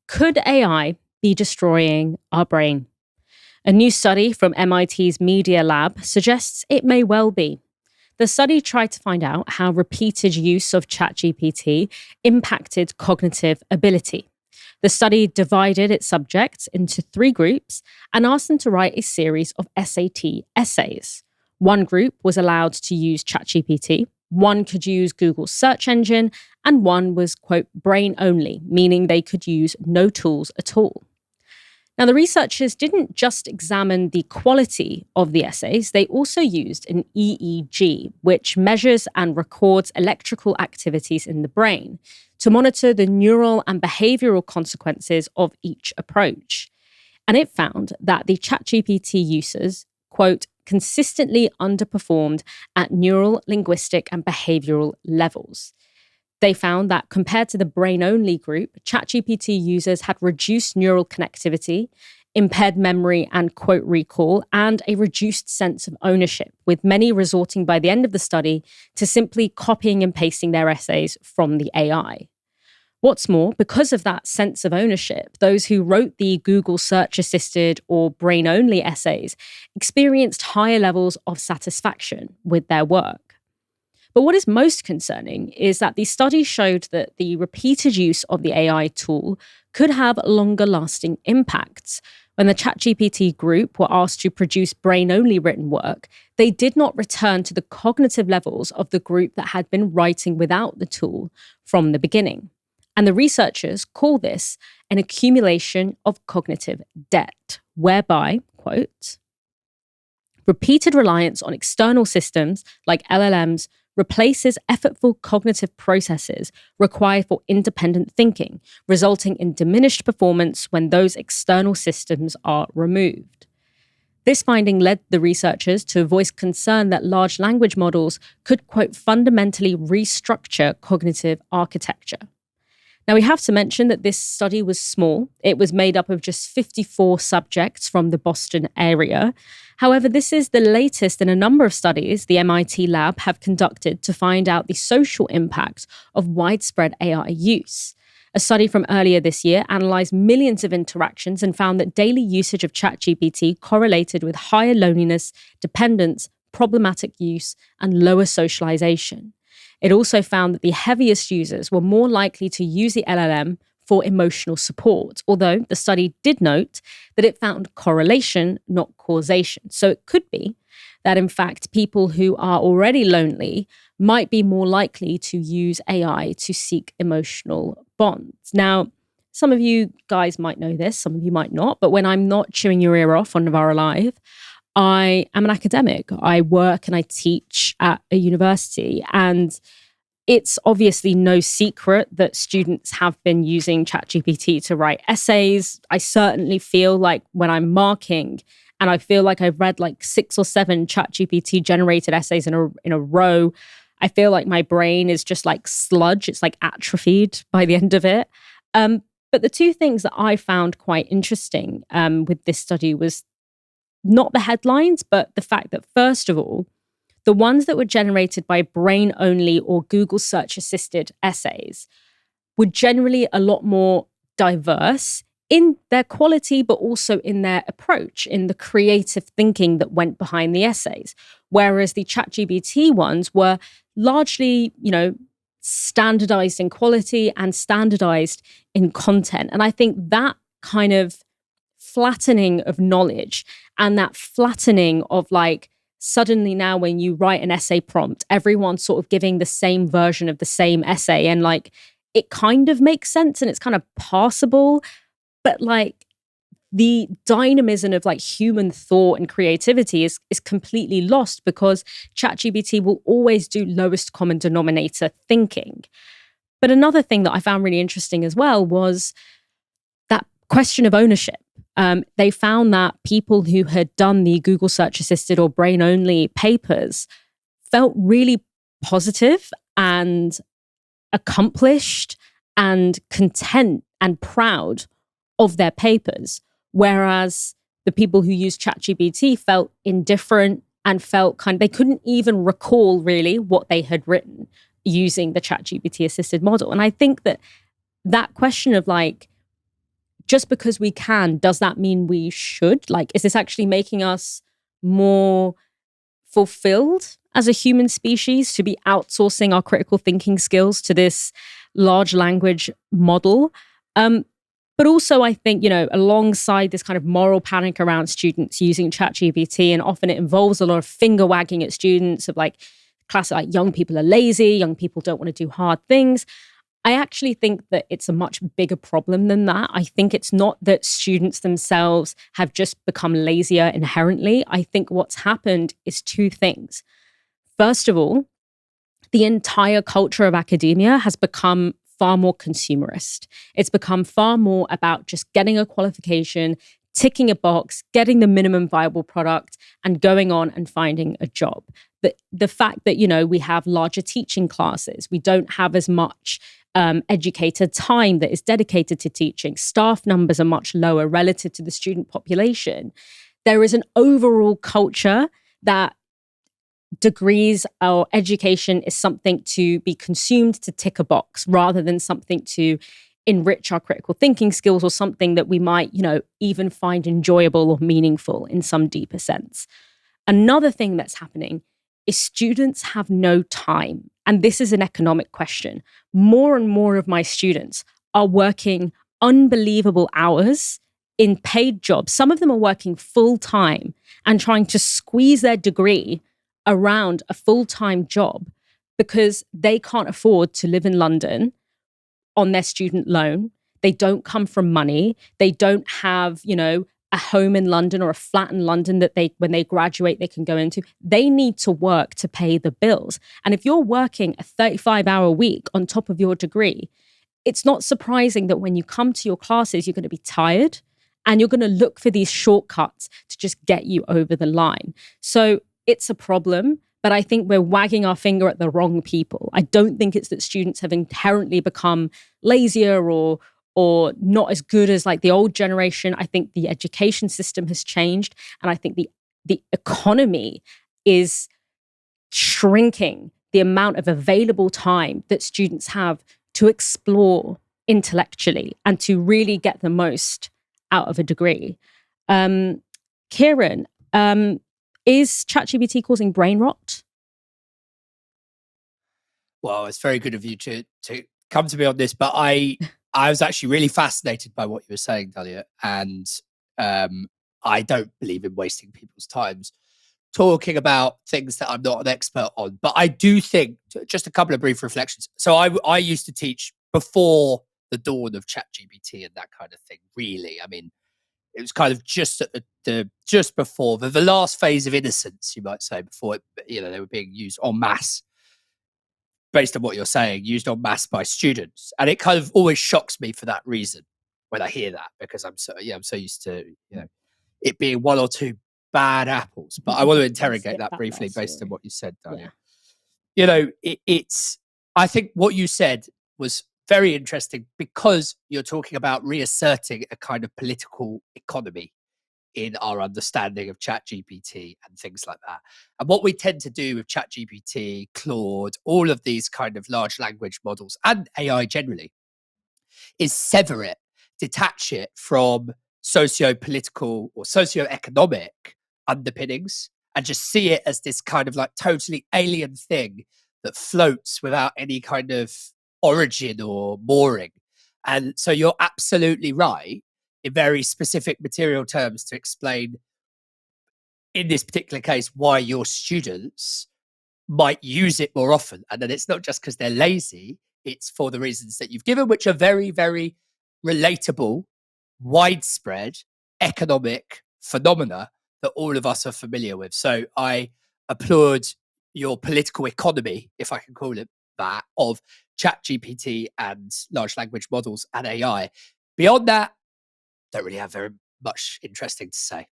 Could AI be destroying our brain? A new study from MIT's Media Lab suggests it may well be. The study tried to find out how repeated use of ChatGPT impacted cognitive ability. The study divided its subjects into 3 groups and asked them to write a series of SAT essays. One group was allowed to use ChatGPT, one could use Google's search engine, and one was, quote, brain only, meaning they could use no tools at all. Now, the researchers didn't just examine the quality of the essays, they also used an EEG, which measures and records electrical activities in the brain to monitor the neural and behavioral consequences of each approach. And it found that the ChatGPT users, quote, consistently underperformed at neural, linguistic, and behavioral levels. They found that compared to the brain-only group, ChatGPT users had reduced neural connectivity, impaired memory and quote recall, and a reduced sense of ownership, with many resorting by the end of the study to simply copying and pasting their essays from the AI. What's more, because of that sense of ownership, those who wrote the Google search-assisted or brain-only essays experienced higher levels of satisfaction with their work. But what is most concerning is that the study showed that the repeated use of the AI tool could have longer-lasting impacts. When the ChatGPT group were asked to produce brain-only written work, they did not return to the cognitive levels of the group that had been writing without the tool from the beginning. And the researchers call this an accumulation of cognitive debt, whereby, quote, repeated reliance on external systems like LLMs replaces effortful cognitive processes required for independent thinking, resulting in diminished performance when those external systems are removed. This finding led the researchers to voice concern that large language models could, quote, fundamentally restructure cognitive architecture. Now, we have to mention that this study was small. It was made up of just 54 subjects from the Boston area. However, this is the latest in a number of studies the MIT lab have conducted to find out the social impact of widespread AI use. A study from earlier this year analyzed millions of interactions and found that daily usage of ChatGPT correlated with higher loneliness, dependence, problematic use, and lower socialization. It also found that the heaviest users were more likely to use the LLM for emotional support, although the study did note that it found correlation, not causation. So it could be that, in fact, people who are already lonely might be more likely to use AI to seek emotional bonds. Now, some of you guys might know this, some of you might not, but when I'm not chewing your ear off on Novara Live, I am an academic. I work and I teach at a university, and it's obviously no secret that students have been using ChatGPT to write essays. I certainly feel like when I'm marking and I feel like I've read like 6 or 7 ChatGPT generated essays in a row, I feel like my brain is just like sludge. It's like atrophied by the end of it. But the 2 things that I found quite interesting with this study was not the headlines, but the fact that, first of all, the ones that were generated by brain-only or Google search-assisted essays were generally a lot more diverse in their quality, but also in their approach, in the creative thinking that went behind the essays. Whereas the ChatGPT ones were largely, standardized in quality and standardized in content. And I think that kind of flattening of knowledge and that flattening of like suddenly now when you write an essay prompt, everyone's sort of giving the same version of the same essay, and like it kind of makes sense and it's kind of passable, but like the dynamism of like human thought and creativity is completely lost because ChatGPT will always do lowest common denominator thinking. But another thing that I found really interesting as well was that question of ownership. They found that people who had done the Google search assisted or brain only papers felt really positive and accomplished and content and proud of their papers. Whereas the people who used ChatGPT felt indifferent and felt they couldn't even recall really what they had written using the ChatGPT assisted model. And I think that question of like, just because we can, does that mean we should? Like, is this actually making us more fulfilled as a human species to be outsourcing our critical thinking skills to this large language model? But also, I think, alongside this kind of moral panic around students using ChatGPT, and often it involves a lot of finger wagging at students of like, classic, like young people are lazy, young people don't want to do hard things. I actually think that it's a much bigger problem than that. I think it's not that students themselves have just become lazier inherently. I think what's happened is two things. First of all, the entire culture of academia has become far more consumerist. It's become far more about just getting a qualification, ticking a box, getting the minimum viable product, and going on and finding a job. The fact that, we have larger teaching classes, we don't have as much educated time that is dedicated to teaching. Staff numbers are much lower relative to the student population. There is an overall culture that degrees or education is something to be consumed to tick a box rather than something to enrich our critical thinking skills or something that we might, even find enjoyable or meaningful in some deeper sense. Another thing that's happening is students have no time. And this is an economic question. More and more of my students are working unbelievable hours in paid jobs. Some of them are working full time and trying to squeeze their degree around a full-time job because they can't afford to live in London on their student loan. They don't come from money. They don't have, a home in London or a flat in London that when they graduate, they can go into. They need to work to pay the bills. And if you're working a 35-hour week on top of your degree, it's not surprising that when you come to your classes, you're going to be tired and you're going to look for these shortcuts to just get you over the line. So it's a problem, but I think we're wagging our finger at the wrong people. I don't think it's that students have inherently become lazier or not as good as like the old generation. I think the education system has changed, and I think the economy is shrinking the amount of available time that students have to explore intellectually and to really get the most out of a degree. Kieran, is ChatGPT causing brain rot? Well, it's very good of you to come to me on this, but I was actually really fascinated by what you were saying, Dalia, and I don't believe in wasting people's times talking about things that I'm not an expert on. But I do think, just a couple of brief reflections. So I used to teach before the dawn of ChatGPT and that kind of thing. Really, I mean, it was kind of just at just before the last phase of innocence, you might say, before it, they were being used en masse. Based on what you're saying, used en masse by students, and it kind of always shocks me for that reason when I hear that, because I'm so used to it being one or two bad apples. But I want to interrogate that briefly based on what you said, Daniel. Yeah. It's I think what you said was very interesting because you're talking about reasserting a kind of political economy in our understanding of ChatGPT and things like that. And what we tend to do with ChatGPT, Claude, all of these kind of large language models and AI generally is sever it, detach it from socio-political or socio-economic underpinnings and just see it as this kind of like totally alien thing that floats without any kind of origin or mooring. And so you're absolutely right in very specific material terms to explain, in this particular case, why your students might use it more often. And then it's not just because they're lazy, it's for the reasons that you've given, which are very, very relatable, widespread economic phenomena that all of us are familiar with. So I applaud your political economy, if I can call it that, of ChatGPT and large language models and AI. Beyond that, don't really have very much interesting to say.